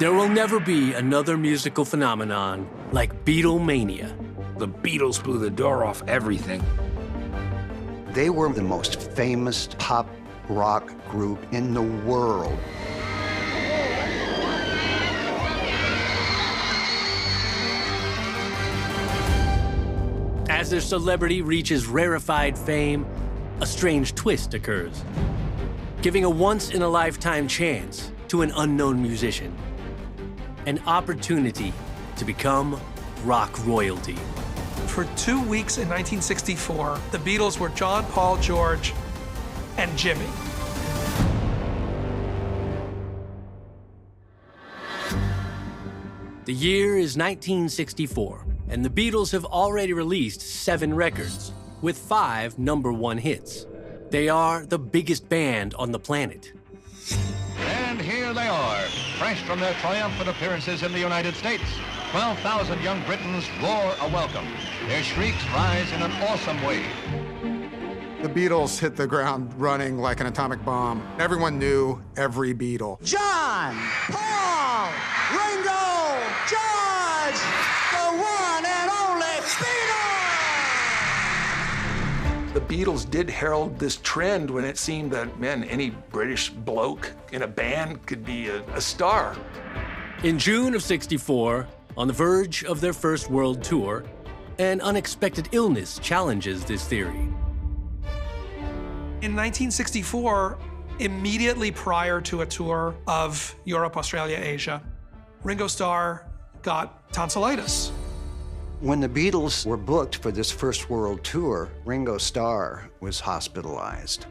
There will never be another musical phenomenon like Beatlemania. The Beatles blew the door off everything. They were the most famous pop rock group in the world. As their celebrity reaches rarefied fame, a strange twist occurs, giving a once-in-a-lifetime chance to an unknown musician, an opportunity to become rock royalty. For 2 weeks in 1964, the Beatles were John, Paul, George, and Jimmy. The year is 1964, and the Beatles have already released 7 records, with 5 #1 hits. They are the biggest band on the planet. And here they are, fresh from their triumphant appearances in the United States. 12,000 young Britons roar a welcome. Their shrieks rise in an awesome wave. The Beatles hit the ground running like an atomic bomb. Everyone knew every Beatle. John, Paul, Ringo, George, the one and only Beatles! The Beatles did herald this trend when it seemed that, man, any British bloke in a band could be a star. In June of '64, on the verge of their first world tour, an unexpected illness challenges this theory. In 1964, immediately prior to a tour of Europe, Australia, Asia, Ringo Starr got tonsillitis. When the Beatles were booked for this first world tour, Ringo Starr was hospitalized.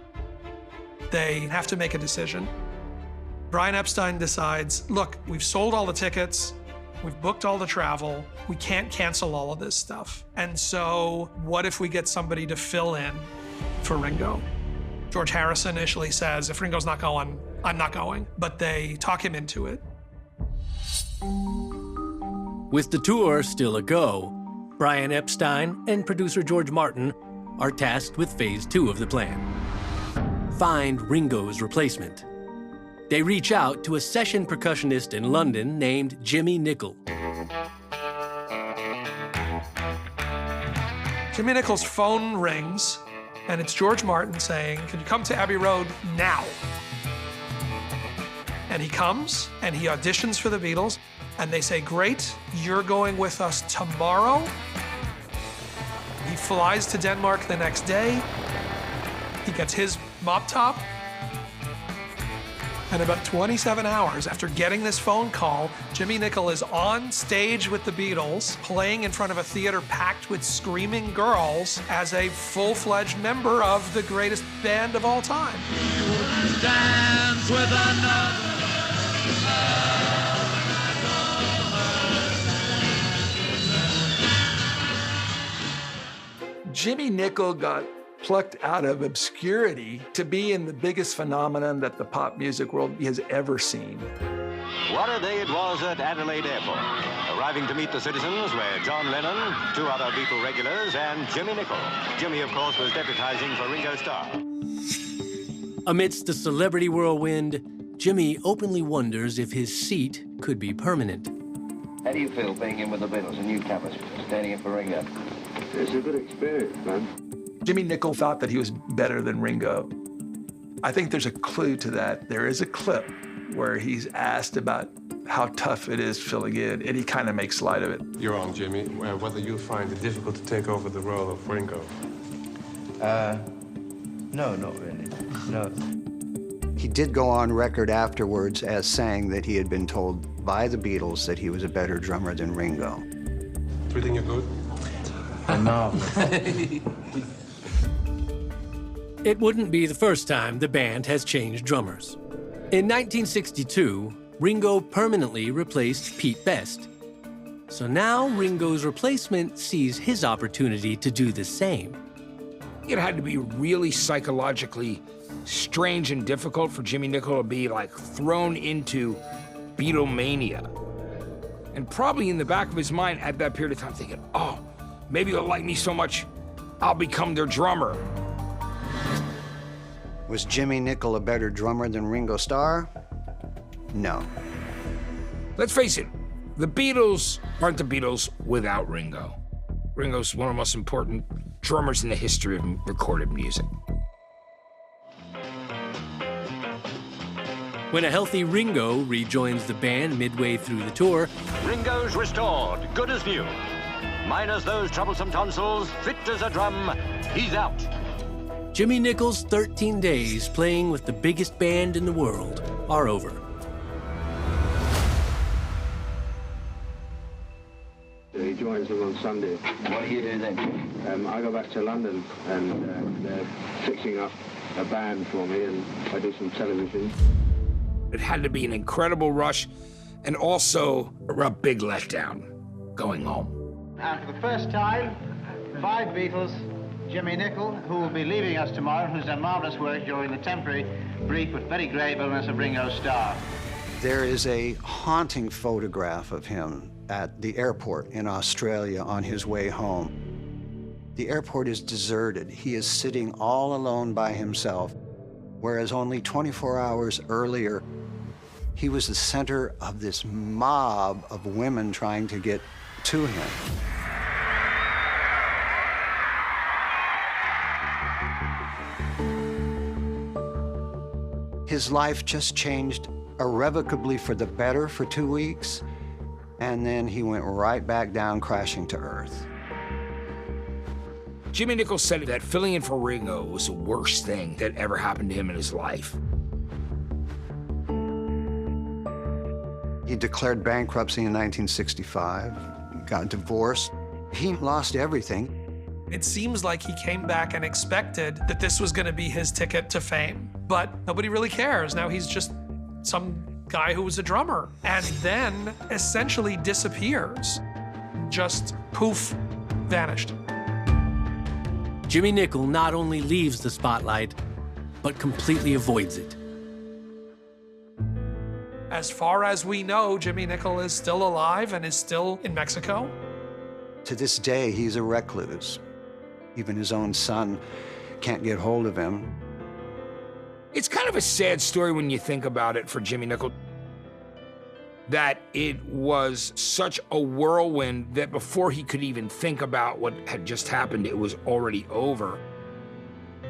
They have to make a decision. Brian Epstein decides, look, we've sold all the tickets, we've booked all the travel, we can't cancel all of this stuff. And so what if we get somebody to fill in for Ringo? George Harrison initially says, if Ringo's not going, I'm not going. But they talk him into it. With the tour still a go, Brian Epstein and producer George Martin are tasked with phase 2 of the plan. Find Ringo's replacement. They reach out to a session percussionist in London named Jimmy Nicol. Jimmy Nicol's phone rings, and it's George Martin saying, can you come to Abbey Road now? And he comes, and he auditions for the Beatles, and they say, great, you're going with us tomorrow. He flies to Denmark the next day. He gets his mop top. And about 27 hours after getting this phone call, Jimmy Nicol is on stage with the Beatles, playing in front of a theater packed with screaming girls as a full-fledged member of the greatest band of all time. Dance with another. Jimmy Nicol got plucked out of obscurity to be in the biggest phenomenon that the pop music world has ever seen. What a day it was at Adelaide Airport. Arriving to meet the citizens were John Lennon, 2 other Beatle regulars, and Jimmy Nicol. Jimmy, of course, was deputizing for Ringo Starr. Amidst the celebrity whirlwind, Jimmy openly wonders if his seat could be permanent. How do you feel being in with the Beatles, a newcomer, standing in for Ringo? It's a good experience, man. Jimmy Nicol thought that he was better than Ringo. I think there's a clue to that. There is a clip where he's asked about how tough it is filling in, and he kind of makes light of it. You're wrong, Jimmy. Whether you find it difficult to take over the role of Ringo? No, not really. No. He did go on record afterwards as saying that he had been told by the Beatles that he was a better drummer than Ringo. Do you think you're good? No. It wouldn't be the first time the band has changed drummers. In 1962, Ringo permanently replaced Pete Best. So now Ringo's replacement sees his opportunity to do the same. It had to be really psychologically strange and difficult for Jimmy Nicol to be like thrown into Beatlemania. And probably in the back of his mind at that period of time thinking, oh, maybe they'll like me so much, I'll become their drummer. Was Jimmy Nicol a better drummer than Ringo Starr? No. Let's face it, the Beatles aren't the Beatles without Ringo. Ringo's one of the most important drummers in the history of recorded music. When a healthy Ringo rejoins the band midway through the tour, Ringo's restored, good as new. Minus those troublesome tonsils, fit as a drum, he's out. Jimmy Nicol's 13 days playing with the biggest band in the world are over. He joins them on Sunday. What do you do then? I go back to London and they're fixing up a band for me and I do some television. It had to be an incredible rush and also a big letdown going home. And for the first time, 5 Beatles, Jimmy Nicol, who will be leaving us tomorrow, who's done marvelous work during the temporary brief but very grave illness of Ringo Starr. There is a haunting photograph of him at the airport in Australia on his way home. The airport is deserted. He is sitting all alone by himself, whereas only 24 hours earlier, he was the center of this mob of women trying to get to him. His life just changed irrevocably for the better for 2 weeks, and then he went right back down crashing to earth. Jimmy Nicol said that filling in for Ringo was the worst thing that ever happened to him in his life. He declared bankruptcy in 1965, got divorced. He lost everything. It seems like he came back and expected that this was going to be his ticket to fame, but nobody really cares. Now he's just some guy who was a drummer and then essentially disappears. Just poof, vanished. Jimmy Nicol not only leaves the spotlight, but completely avoids it. As far as we know, Jimmy Nicol is still alive and is still in Mexico. To this day, he's a recluse. Even his own son can't get hold of him. It's kind of a sad story when you think about it for Jimmy Nicol, that it was such a whirlwind that before he could even think about what had just happened, it was already over.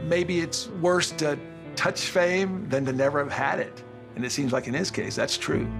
Maybe it's worse to touch fame than to never have had it. And it seems like in his case, that's true.